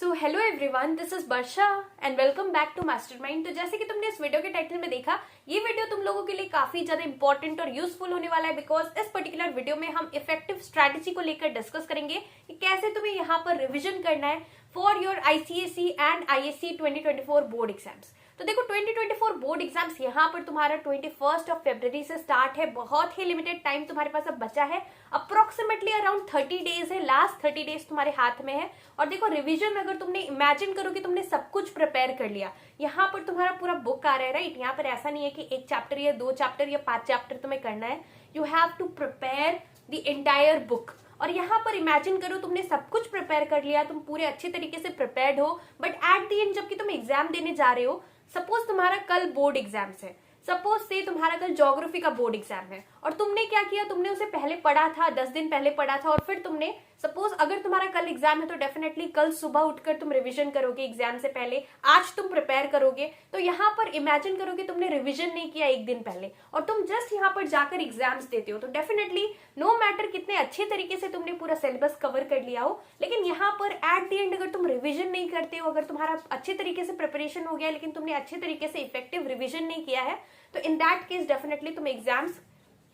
So hello everyone, this is Varsha and welcome back to Mastermind. तो जैसे कि तुमने इस वीडियो के टाइटल में देखा, ये वीडियो तुम लोगों के लिए काफी ज्यादा इंपॉर्टेंट और यूजफुल होने वाला है बिकॉज इस पर्टिकुलर वीडियो में हम इफेक्टिव स्ट्रैटेजी को लेकर डिस्कस करेंगे कि कैसे तुम्हें यहाँ पर रिविजन करना है for your ICSE and ISC 2024 board exams. तो देखो 2024 बोर्ड एग्जाम्स यहाँ पर तुम्हारा 21 फरवरी से स्टार्ट है। बहुत ही लिमिटेड टाइम तुम्हारे पास अब बचा है, अप्रोक्सीमेटली अराउंड 30 डेज है। लास्ट 30 डेज तुम्हारे हाथ में है। और देखो रिवीजन अगर तुमने इमेजिन करो कि तुमने सब कुछ प्रिपेयर कर लिया, यहाँ पर तुम्हारा पूरा बुक आ रहा है, राइट। यहाँ पर ऐसा नहीं है कि एक चैप्टर या 2 चैप्टर या 5 चैप्टर तुम्हें करना है। You have to prepare the entire book. और यहाँ पर इमेजिन करो तुमने सब कुछ प्रिपेयर कर लिया, तुम पूरे अच्छे तरीके से प्रिपेयर्ड हो, बट एट द एंड जबकि तुम एग्जाम देने जा रहे हो, सपोज तुम्हारा कल बोर्ड एग्जाम्स है, सपोज से तुम्हारा कल ज्योग्राफी का बोर्ड एग्जाम है, और तुमने क्या किया, तुमने उसे पहले पढ़ा था, 10 दिन पहले पढ़ा था, और फिर तुमने सपोज अगर तुम्हारा कल एग्जाम है तो डेफिनेटली कल सुबह उठकर तुम रिवीजन करोगे एग्जाम से पहले, आज तुम प्रिपेयर करोगे। तो यहाँ पर इमेजिन करो कि तुमने रिवीजन नहीं किया एक दिन पहले और तुम जस्ट यहाँ पर जाकर एग्जाम्स देते हो, तो डेफिनेटली नो मैटर कितने अच्छे तरीके से तुमने पूरा सिलेबस कवर कर लिया हो, लेकिन यहाँ पर एट द एंड अगर तुम रिवीजन नहीं करते हो, अगर तुम्हारा अच्छे तरीके से प्रिपरेशन हो गया लेकिन तुमने अच्छे तरीके से इफेक्टिव रिवीजन नहीं किया है, तो इन दैट केस डेफिनेटली तुम एग्जाम्स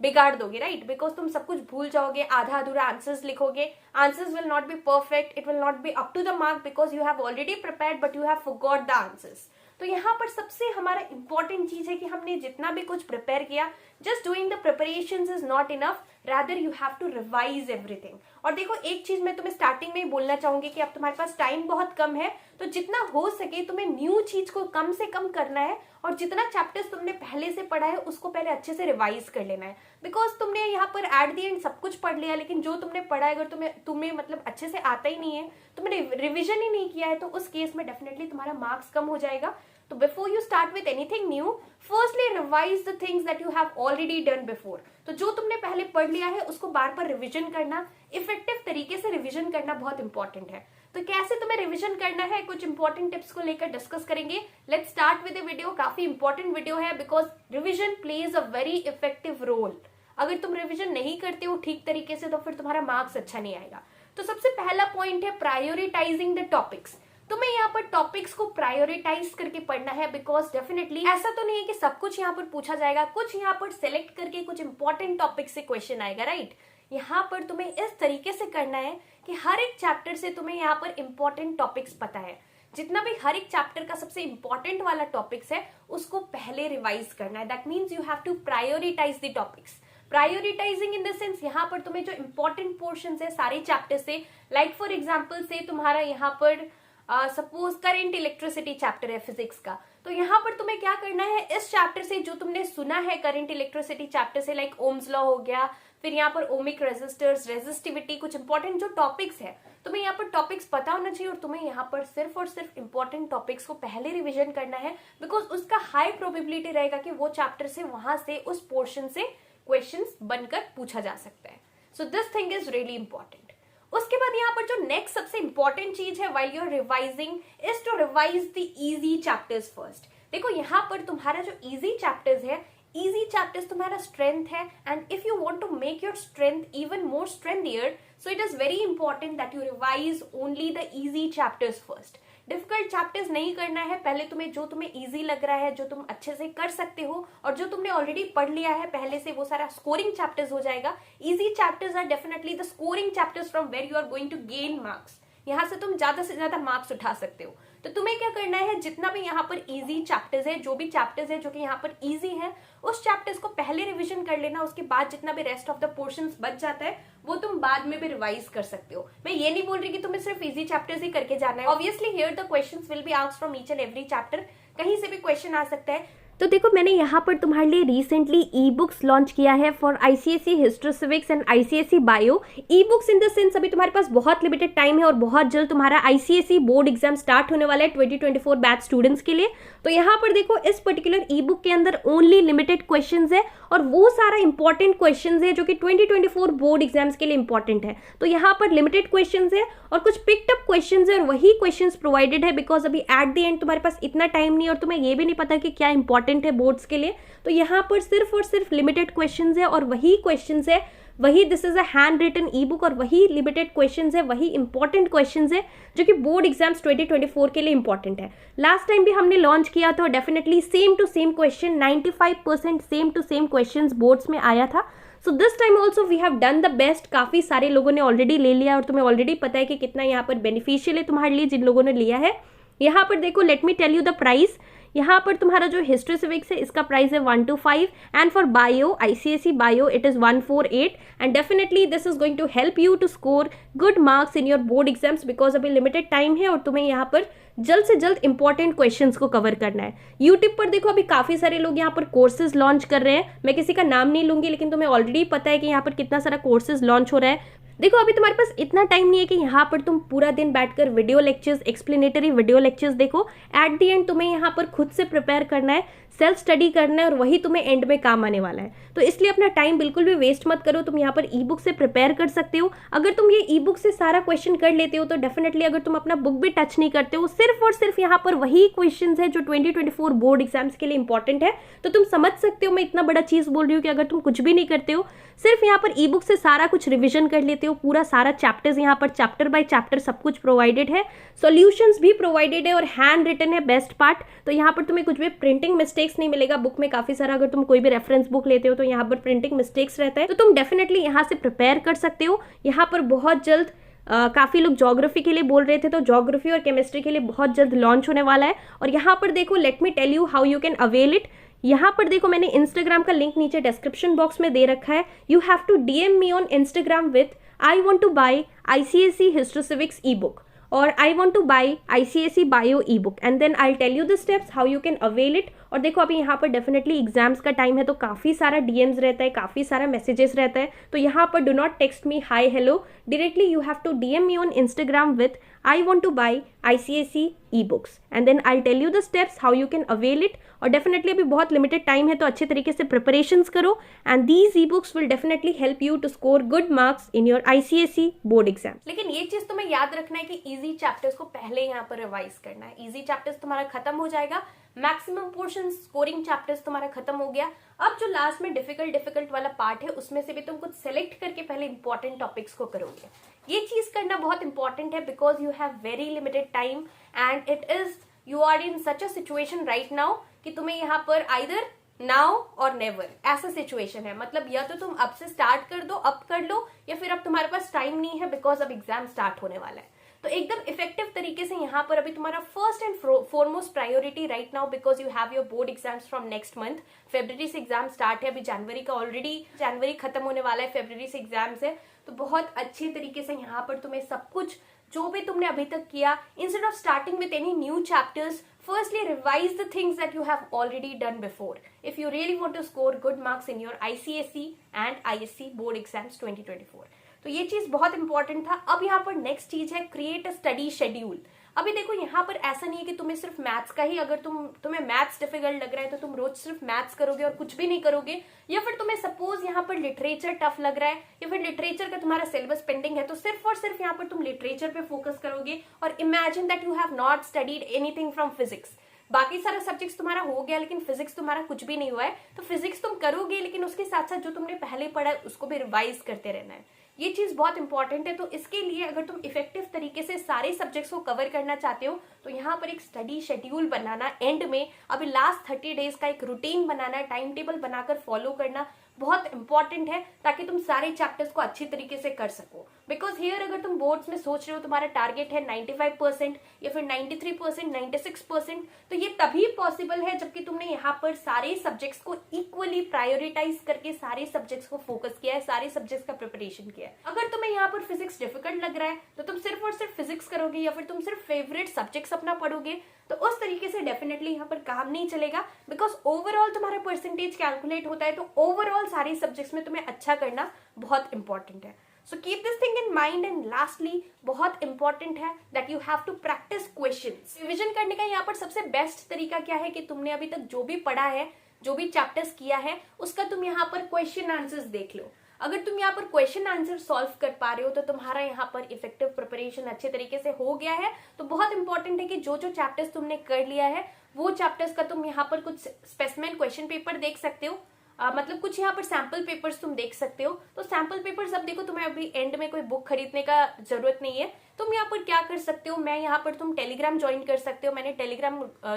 बिगाड़ दोगे, राइट। बिकॉज तुम सब कुछ भूल जाओगे, आधा अधूरा आंसर्स लिखोगे, answers will not be perfect, it will not be up to the mark because you have already prepared but you have forgot the answers. तो यहाँ पर सबसे हमारा इंपॉर्टेंट चीज है कि हमने जितना भी कुछ प्रिपेयर किया, just doing the preparations is not enough, rather you have to revise everything. और देखो एक चीज मैं तुम्हें स्टार्टिंग में ही बोलना चाहूंगी कि अब तुम्हारे पास टाइम बहुत कम है, तो जितना हो सके तुम्हें न्यू चीज को कम से कम करना है और जितना चैप्टर्स तुमने पहले से पढ़ा है उसको पहले अच्छे से रिवाइज कर लेना है। बिकॉज तुमने यहाँ पर एट द एंड सब कुछ पढ़ लिया, लेकिन जो तुमने पढ़ा है अगर तुम्हें मतलब अच्छे से आता ही नहीं है, तुमने रिविजन ही नहीं किया है, तो उस केस में डेफिनेटली तुम्हारा मार्क्स कम हो जाएगा। तो before you start with anything new, firstly revise the things that you have already done before. तो जो तुमने पहले पढ़ लिया है उसको बार बार रिविजन करना, इफेक्टिव तरीके से रिविजन करना बहुत इंपॉर्टेंट है। तो कैसे तुम्हें रिविजन करना है, कुछ इंपॉर्टेंट टिप्स को लेकर डिस्कस करेंगे। Let's start with the video. काफी इंपॉर्टेंट वीडियो है because revision plays a very effective role. अगर तुम रिविजन नहीं करते हो ठीक तरीके से तो फिर तुम्हारा मार्क्स अच्छा नहीं आएगा। तो सबसे पहला पॉइंट है प्रायोरिटाइजिंग द टॉपिक्स। तुम्हें यहाँ पर टॉपिक्स को प्रायोरिटाइज करके पढ़ना है बिकॉज डेफिनेटली ऐसा तो नहीं है कि सब कुछ यहाँ पर पूछा जाएगा, कुछ यहाँ पर सिलेक्ट करके कुछ इंपॉर्टेंट टॉपिक से क्वेश्चन आएगा, राइट। यहाँ पर तुम्हें इस तरीके से करना है कि हर एक चैप्टर से तुम्हें यहाँ पर इंपॉर्टेंट टॉपिक्स पता है, जितना भी हर एक चैप्टर का सबसे इंपॉर्टेंट वाला टॉपिक्स है उसको पहले रिवाइज करना है। That means you have to prioritise the topics. Prioritising in the sense यहाँ पर तुम्हें जो इंपॉर्टेंट पोर्शन है सारे चैप्टर से, लाइक फॉर एग्जाम्पल से तुम्हारा यहाँ पर सपोज करेंट इलेक्ट्रिसिटी चैप्टर है फिजिक्स का, तो यहाँ पर तुम्हें क्या करना है, इस चैप्टर से जो तुमने सुना है करेंट इलेक्ट्रिसिटी चैप्टर से, लाइक ओम्स लॉ हो गया, फिर यहाँ पर ओमिक रेजिस्टर्स, रेजिस्टिविटी, कुछ इंपॉर्टेंट जो टॉपिक्स है, तुम्हें यहाँ पर टॉपिक्स पता होना चाहिए और तुम्हें यहाँ पर सिर्फ और सिर्फ इंपॉर्टेंट टॉपिक्स को पहले रिविजन करना है बिकॉज उसका हाई प्रोबेबिलिटी रहेगा कि वो चैप्टर से वहां से उस पोर्शन से क्वेश्चंस बनकर पूछा जा सकता है। So this thing is really important. उसके बाद यहाँ पर जो नेक्स्ट सबसे इंपॉर्टेंट चीज है while you are revising is to revise the easy chapters first. देखो यहाँ पर तुम्हारा जो इजी चैप्टर्स है, इजी चैप्टर्स तुम्हारा स्ट्रेंथ है, and if you want to make your strength even more strengthier, so it is very important that you revise only the easy chapters first. Difficult chapters नहीं करना है, पहले तुम्हें जो तुम्हें इजी लग रहा है, जो तुम अच्छे से कर सकते हो और जो तुमने ऑलरेडी पढ़ लिया है पहले से, वो सारा स्कोरिंग चैप्टर्स हो जाएगा। Easy chapters are definitely the scoring chapters from where you are going to gain marks. यहाँ से तुम ज्यादा से ज्यादा मार्क्स उठा सकते हो। तो तुम्हें क्या करना है, जितना भी यहाँ पर इजी चैप्टर्स है, जो भी चैप्टर्स है जो कि यहाँ पर इजी है, उस चैप्टर्स को पहले रिवीजन कर लेना। उसके बाद जितना भी रेस्ट ऑफ द पोर्शंस बच जाता है वो तुम बाद में भी रिवाइज कर सकते हो। मैं ये नहीं बोल रही कि तुम्हें सिर्फ इजी चैप्टर्स ही करके जाना है। Obviously here the questions will be asked from each and every chapter, कहीं से भी क्वेश्चन आ सकता है। तो देखो मैंने यहाँ पर तुम्हारे लिए रिसेंटली ई बुक्स लॉन्च किया है for ICSE history civics and ICSE bio. E books in the sense अभी तुम्हारे पास बहुत लिमिटेड टाइम है और बहुत जल्द तुम्हारा आईसीएसई बोर्ड एग्जाम स्टार्ट होने वाला है 2024 बैच स्टूडेंट्स के लिए। तो यहाँ पर देखो इस पर्टिकुलर ई बुक के अंदर ओनली लिमिटेड क्वेश्चंस है और वो सारा इंपॉर्टेंट क्वेश्चंस है जो कि 2024 बोर्ड एग्जाम्स के लिए इंपॉर्टेंट है। तो यहाँ पर लिमिटेड क्वेश्चंस है और कुछ पिक्ड अप क्वेश्चंस है और वही क्वेश्चंस प्रोवाइडेड है बिकॉज अभी एट द एंड तुम्हारे पास इतना टाइम नहीं और तुम्हें ये भी नहीं पता कि क्या इंपॉर्टेंट है बोर्ड्स के लिए। तो यहाँ पर सिर्फ और सिर्फ लिमिटेड क्वेश्चंस है और वही क्वेश्चंस है वही this is a handwritten e book और वही लिमिटेड क्वेश्चंस है, वही इंपॉर्टेंट क्वेश्चंस है जो कि बोर्ड एग्जाम्स 2024 के लिए इंपॉर्टेंट है। लास्ट टाइम भी हमने लॉन्च किया था, definitely same to same question, 95% same to same questions boards में आया था। So this time also we have done the best. काफी सारे लोगों ने ऑलरेडी ले लिया और तुम्हें ऑलरेडी पता है कि कितना यहाँ पर बेनिफिशियल है तुम्हारे लिए जिन लोगों ने लिया है। यहाँ पर देखो, let me tell you the price. यहाँ पर तुम्हारा जो हिस्ट्री सिविक्स है इसका प्राइस है 125 and for bio, ICSE bio it is 148 and definitely this is going to help you to score good marks in your board exams because अभी limited time है और तुम्हें यहाँ पर जल्द से जल्द इंपॉर्टेंट क्वेश्चंस को कवर करना है। यूट्यूब पर देखो, अभी काफी सारे लोग यहाँ पर कोर्सेज लॉन्च कर रहे हैं। मैं किसी का नाम नहीं लूंगी, लेकिन तुम्हें ऑलरेडी पता है कि यहाँ पर कितना सारा कोर्सेज लॉन्च हो रहा है। देखो, अभी तुम्हारे पास इतना टाइम नहीं है कि यहाँ पर तुम पूरा दिन बैठकर video lectures, explanatory video lectures देखो। एट द एंड तुम्हें यहाँ पर खुद से प्रिपेयर करना है, सेल्फ स्टडी करना है और वही तुम्हें एंड में काम आने वाला है। तो इसलिए अपना टाइम बिल्कुल भी वेस्ट मत करो। तुम यहाँ पर ई बुक से प्रिपेयर कर सकते हो। अगर तुम ये ई बुक से सारा क्वेश्चन कर लेते हो तो डेफिनेटली, अगर तुम अपना बुक भी टच नहीं करते हो, सिर्फ और सिर्फ यहाँ पर वही क्वेश्चन है जो 2024 बोर्ड एग्जाम्स के लिए इंपॉर्टेंट है, तो तुम समझ सकते हो मैं इतना बड़ा चीज बोल रही हूँ कि अगर तुम कुछ भी नहीं करते हो, सिर्फ यहाँ पर ई बुक से सारा कुछ रिविजन कर लेते हो, पूरा सारा चैप्टर्स यहाँ पर चैप्टर बाय चैप्टर सब कुछ प्रोवाइडेड है, सॉल्यूशंस भी प्रोवाइडेड है और हैंड रिटन है बेस्ट पार्ट। तो यहाँ पर तुम्हें कुछ भी प्रिंटिंग मिस्टेक्स नहीं मिलेगा। बुक में काफी सारा, अगर तुम कोई भी रेफरेंस बुक लेते हो तो यहाँ पर प्रिंटिंग मिस्टेक्स रहता है, तो तुम डेफिनेटली यहाँ से प्रिपेयर कर सकते हो। यहाँ पर बहुत जल्द काफी लोग ज्योग्राफी के लिए बोल रहे थे, तो ज्योग्राफी और केमिस्ट्री के लिए बहुत जल्द लॉन्च होने वाला है। और यहाँ पर देखो, let me tell you how you can avail it. यहाँ पर देखो, मैंने इंस्टाग्राम का लिंक नीचे डिस्क्रिप्शन बॉक्स में दे रखा है। You have to DM me on Instagram with I want to buy ICSE history civics e book और I want to buy ICSE bio ebook and then I'll tell you the steps how you can avail it। और देखो, अभी यहाँ पर definitely exams का time है तो काफी सारा DMs रहता है, काफी सारा मैसेजेस रहता है। तो यहाँ पर do not text me hi hello, directly you have to DM me on Instagram with I want to buy ICSE ebooks and then I'll tell you the steps how you can avail it। और definitely अभी बहुत limited time है तो अच्छे तरीके से preparations करो and these e books will definitely help you to score good marks in your ICSE board exam. लेकिन ये चीज तुम्हें याद रखना है कि इजी चैप्टर्स को पहले यहाँ पर रिवाइज करना है। इजी चैप्टर्स तुम्हारा खत्म हो जाएगा, मैक्सिमम पोर्शन स्कोरिंग चैप्टर्स तुम्हारा खत्म हो गया। अब जो लास्ट में डिफिकल्ट वाला पार्ट है उसमें से भी तुम कुछ सेलेक्ट करके पहले इंपॉर्टेंट टॉपिक्स को करोगे। ये चीज करना बहुत इंपॉर्टेंट है because you have very limited time and it is you are in such a situation right now कि तुम्हें यहाँ पर आइदर नाउ और नेवर ऐसा सिचुएशन है। मतलब या तो तुम अब से स्टार्ट कर दो, अब कर लो, या फिर अब तुम्हारे पास टाइम नहीं है बिकॉज अब एग्जाम स्टार्ट होने वाला है। तो एकदम इफेक्टिव तरीके से यहाँ पर अभी तुम्हारा first and foremost priority right now because you have your board exams from next month. फरवरी से एग्जाम स्टार्ट है, अभी जनवरी का ऑलरेडी, जनवरी खत्म होने वाला है, फरवरी से एग्जाम्स है। तो बहुत अच्छे तरीके से यहाँ पर तुम्हें सब कुछ जो भी तुमने अभी तक किया, instead of starting with any new chapters, firstly revise the things that you have already done before if you really want to score good marks in your ICSE and ISC board exams 2024। तो ये चीज बहुत important था। अब यहाँ पर next चीज है क्रिएट अ स्टडी शेड्यूल। अभी देखो, यहाँ पर ऐसा नहीं है कि तुम्हें सिर्फ मैथ्स का ही, अगर तुम्हें मैथ्स डिफिकल्ट लग रहा है तो तुम रोज सिर्फ मैथ्स करोगे और कुछ भी नहीं करोगे, या फिर तुम्हें सपोज यहाँ पर लिटरेचर टफ लग रहा है या फिर लिटरेचर का तुम्हारा सिलेबस पेंडिंग है तो सिर्फ और सिर्फ यहाँ पर तुम लिटरेचर पे फोकस करोगे और imagine that you have not studied anything from physics. बाकी सारा सब्जेक्ट्स तुम्हारा हो गया लेकिन फिजिक्स तुम्हारा कुछ भी नहीं हुआ है, तो फिजिक्स तुम करोगे लेकिन उसके साथ साथ जो तुमने पहले पढ़ा है उसको भी रिवाइज करते रहना है। ये चीज बहुत इंपॉर्टेंट है। तो इसके लिए अगर तुम इफेक्टिव तरीके से सारे सब्जेक्ट्स को कवर करना चाहते हो तो यहाँ पर एक स्टडी शेड्यूल बनाना, एंड में अभी लास्ट 30 डेज का एक रूटीन बनाना, टाइम टेबल बनाकर फॉलो करना बहुत इंपॉर्टेंट है ताकि तुम सारे चैप्टर्स को अच्छी तरीके से कर सको। बिकॉज हियर अगर तुम बोर्ड्स में सोच रहे हो तुम्हारा टारगेट है 95% या फिर 93%, 96%, तो ये तभी पॉसिबल है जबकि तुमने यहाँ पर सारे सब्जेक्ट्स को इक्वली प्रायोरिटाइज करके सारे सब्जेक्ट्स को फोकस किया है, सारे सब्जेक्ट्स का प्रिपरेशन किया है। अगर तुम्हें यहाँ पर फिजिक्स डिफिकल्ट लग रहा है तो तुम सिर्फ और सिर्फ फिजिक्स करोगे या फिर तुम सिर्फ फेवरेट सब्जेक्ट्स अपना पढ़ोगे, तो उस तरीके से डेफिनेटली यहाँ पर काम नहीं चलेगा। बिकॉज ओवरऑल तुम्हारा परसेंटेज कैलकुलेट होता है, तो ओवरऑल सारे सब्जेक्ट्स में तुम्हें अच्छा करना बहुत इंपॉर्टेंट है। So keep this thing in mind. And lastly बहुत इंपॉर्टेंट है that you have to practice questions. Revision करने का यहाँ पर सबसे बेस्ट तरीका क्या है कि तुमने अभी तक जो भी पढ़ा है, जो भी चैप्टर्स किया है, उसका तुम यहाँ पर क्वेश्चन आंसर्स देख लो। अगर तुम यहाँ पर क्वेश्चन आंसर सॉल्व कर पा रहे हो तो तुम्हारा यहाँ पर इफेक्टिव प्रिपरेशन अच्छे तरीके से हो गया है। तो बहुत इंपॉर्टेंट है कि जो जो चैप्टर्स तुमने कर लिया है वो चैप्टर्स का तुम यहाँ पर कुछ स्पेसिमेन क्वेश्चन पेपर देख सकते हो। मतलब कुछ यहाँ पर सैंपल पेपर्स तुम देख सकते हो। तो सैंपल पेपर्स अब देखो, तुम्हें अभी एंड में कोई बुक खरीदने का जरूरत नहीं है। तुम यहाँ पर क्या कर सकते हो, मैं यहाँ पर तुम टेलीग्राम ज्वाइन कर सकते हो। मैंने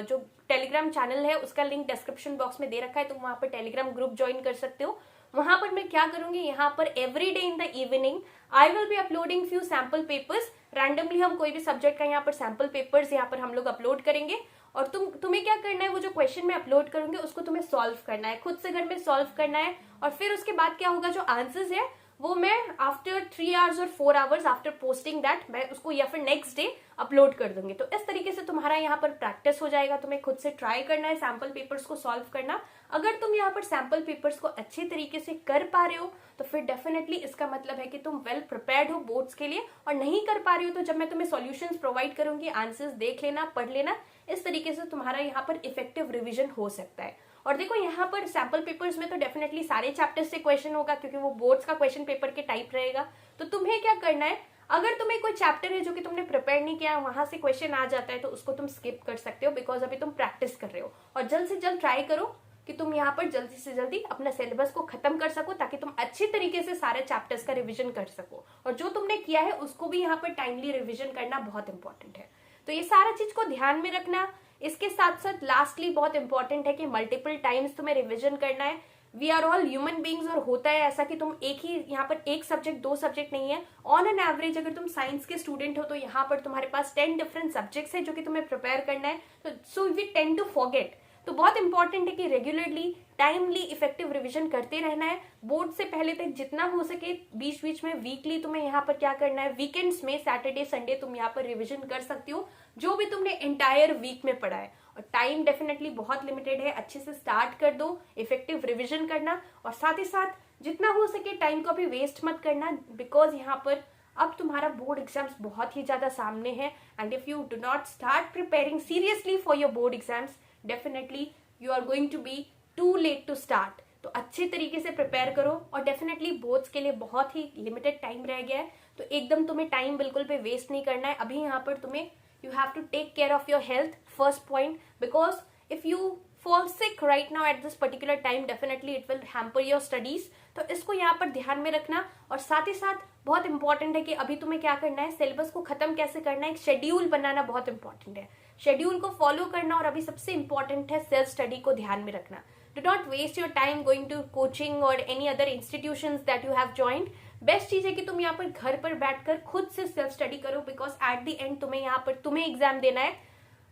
जो टेलीग्राम चैनल है उसका लिंक डिस्क्रिप्शन बॉक्स में दे रखा है, तुम वहां पर टेलीग्राम ग्रुप ज्वाइन कर सकते हो। वहां पर मैं क्या करूंगी, यहाँ पर every day in the evening I will be uploading few sample papers. Randomly हम कोई भी सब्जेक्ट का यहाँ पर सैंपल पेपर्स यहाँ पर हम लोग अपलोड करेंगे, और तुम्हें क्या करना है, वो जो क्वेश्चन मैं अपलोड करूंगी उसको तुम्हें सॉल्व करना है, खुद से घर में सॉल्व करना है। और फिर उसके बाद क्या होगा, जो आंसर्स है वो मैं आफ्टर 3 आवर्स और 4 आवर्स आफ्टर पोस्टिंग दैट मैं उसको या फिर नेक्स्ट डे अपलोड कर दूंगी। तो इस तरीके से तुम्हारा यहाँ पर प्रैक्टिस हो जाएगा। तुम्हें खुद से ट्राई करना है सैंपल पेपर्स को सॉल्व करना। अगर तुम यहाँ पर सैंपल पेपर्स को अच्छे तरीके से कर पा रहे हो तो फिर डेफिनेटली इसका मतलब है कि तुम वेल प्रिपेयर्ड हो बोर्ड्स के लिए। और नहीं कर पा रही हो तो जब मैं तुम्हें सॉल्यूशंस प्रोवाइड करूंगी, आंसर्स देख लेना, पढ़ लेना। इस तरीके से तुम्हारा यहाँ पर इफेक्टिव रिविजन हो सकता है। और देखो यहाँ पर सैंपल पेपर्स में तो डेफिनेटली सारे चैप्टर्स से क्वेश्चन होगा, क्योंकि वो बोर्ड्स का क्वेश्चन पेपर के टाइप रहेगा। तो तुम्हें क्या करना है, अगर तुम्हें कोई चैप्टर है जो कि तुमने प्रिपेयर नहीं किया, वहां से क्वेश्चन आ जाता है, तो उसको तुम स्किप कर सकते हो, बिकॉज अभी तुम प्रैक्टिस कर रहे हो। और जल्द से जल्द ट्राई करो कि तुम यहाँ पर जल्दी से जल्दी अपना सिलेबस को खत्म कर सको, ताकि तुम अच्छी तरीके से सारे चैप्टर्स का रिविजन कर सको। और जो तुमने किया है उसको भी यहाँ पर टाइमली रिविजन करना बहुत इंपॉर्टेंट है। तो ये सारा चीज को ध्यान में रखना। इसके साथ साथ लास्टली बहुत इंपॉर्टेंट है कि मल्टीपल टाइम्स तुम्हें रिविजन करना है। We are all human beings, और होता है ऐसा कि तुम एक ही यहाँ पर एक सब्जेक्ट, 2 सब्जेक्ट नहीं है। ऑन एन एवरेज अगर तुम साइंस के स्टूडेंट हो तो यहाँ पर तुम्हारे पास 10 डिफरेंट सब्जेक्ट्स है जो कि तुम्हें प्रिपेयर करना है। तो so we tend to forget. तो बहुत इंपॉर्टेंट है कि रेगुलरली टाइमली इफेक्टिव रिवीजन करते रहना है। बोर्ड से पहले तक जितना हो सके बीच बीच में वीकली तुम्हें यहाँ पर क्या करना है, वीकेंड्स में सैटरडे संडे तुम यहाँ पर रिवीजन कर सकती हो जो भी तुमने एंटायर वीक में पढ़ा है। और टाइम डेफिनेटली बहुत लिमिटेड है, अच्छे से स्टार्ट कर दो इफेक्टिव रिविजन करना। और साथ ही साथ जितना हो सके टाइम को भी वेस्ट मत करना, बिकॉज यहाँ पर अब तुम्हारा बोर्ड एग्जाम्स बहुत ही ज्यादा सामने है। And if you do not start preparing seriously for your board exams, definitely you are going to be too late to start. तो अच्छे तरीके से प्रिपेयर करो। और डेफिनेटली बोर्ड्स के लिए बहुत ही लिमिटेड टाइम रह गया है, तो एकदम तुम्हें टाइम बिल्कुल भी वेस्ट नहीं करना है। अभी यहाँ पर तुम्हें you have to take care of your health first point, because if you fall sick right now at this particular time, definitely it will hamper your studies. तो इसको यहाँ पर ध्यान में रखना। और साथ ही साथ बहुत इंपॉर्टेंट है कि अभी तुम्हें क्या करना है, सिलेबस को खत्म कैसे करना है, एक शेड्यूल बनाना बहुत इंपॉर्टेंट है। शेड्यूल को फॉलो करना, और अभी सबसे इंपॉर्टेंट है सेल्फ स्टडी को ध्यान में रखना। Do not waste your time going to coaching और any other institutions that you have joined. Best चीज है कि तुम यहाँ पर घर पर बैठकर खुद से सेल्फ स्टडी करो, बिकॉज एट द एंड तुम्हें एग्जाम देना है,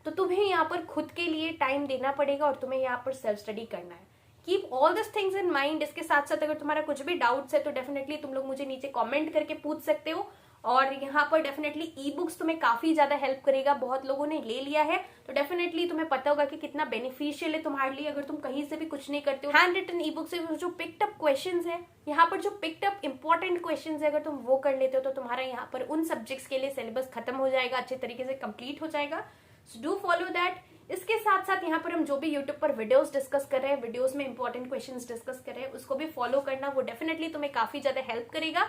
तो तुम्हें यहाँ पर खुद के लिए टाइम देना पड़ेगा और तुम्हें यहाँ पर सेल्फ स्टडी करना है। Keep all this things in mind. इसके साथ साथ अगर तुम्हारा कुछ भी डाउट्स है तो डेफिनेटली तुम लोग मुझे नीचे कमेंट करके पूछ सकते हो। और यहाँ पर डेफिनेटली ई बुक्स तुम्हें काफी ज्यादा हेल्प करेगा, बहुत लोगों ने ले लिया है, तो डेफिनेटली तुम्हें पता होगा कि कितना बेनिफिशियल है तुम्हारे लिए अगर तुम कहीं से भी कुछ नहीं करते हो। हैंड रिटन ई बुक से जो पिक्ड अप क्वेश्चंस है, यहाँ पर जो पिक्ड अप इंपॉर्टेंट क्वेश्चंस है, अगर तुम वो कर लेते हो तो तुम्हारा यहाँ पर उन सब्जेक्ट्स के लिए सिलेबस खत्म हो जाएगा, अच्छे तरीके से कंप्लीट हो जाएगा। So do follow that. इसके साथ साथ यहाँ पर हम जो भी यूट्यूब पर वीडियोस डिस्कस कर रहे हैं, वीडियोस में इंपॉर्टेंट क्वेश्चंस डिस्कस कर रहे हैं, उसको भी फॉलो करना, वो डेफिनेटली तुम्हें काफी ज्यादा हेल्प करेगा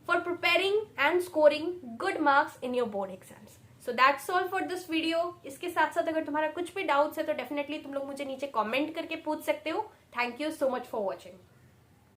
for preparing and scoring good marks in your board exams. So that's all for this video. इसके साथ साथ अगर तुम्हारा कुछ भी डाउट्स है तो डेफिनेटली तुम लोग मुझे नीचे कमेंट करके पूछ सकते हो। Thank you so much for watching.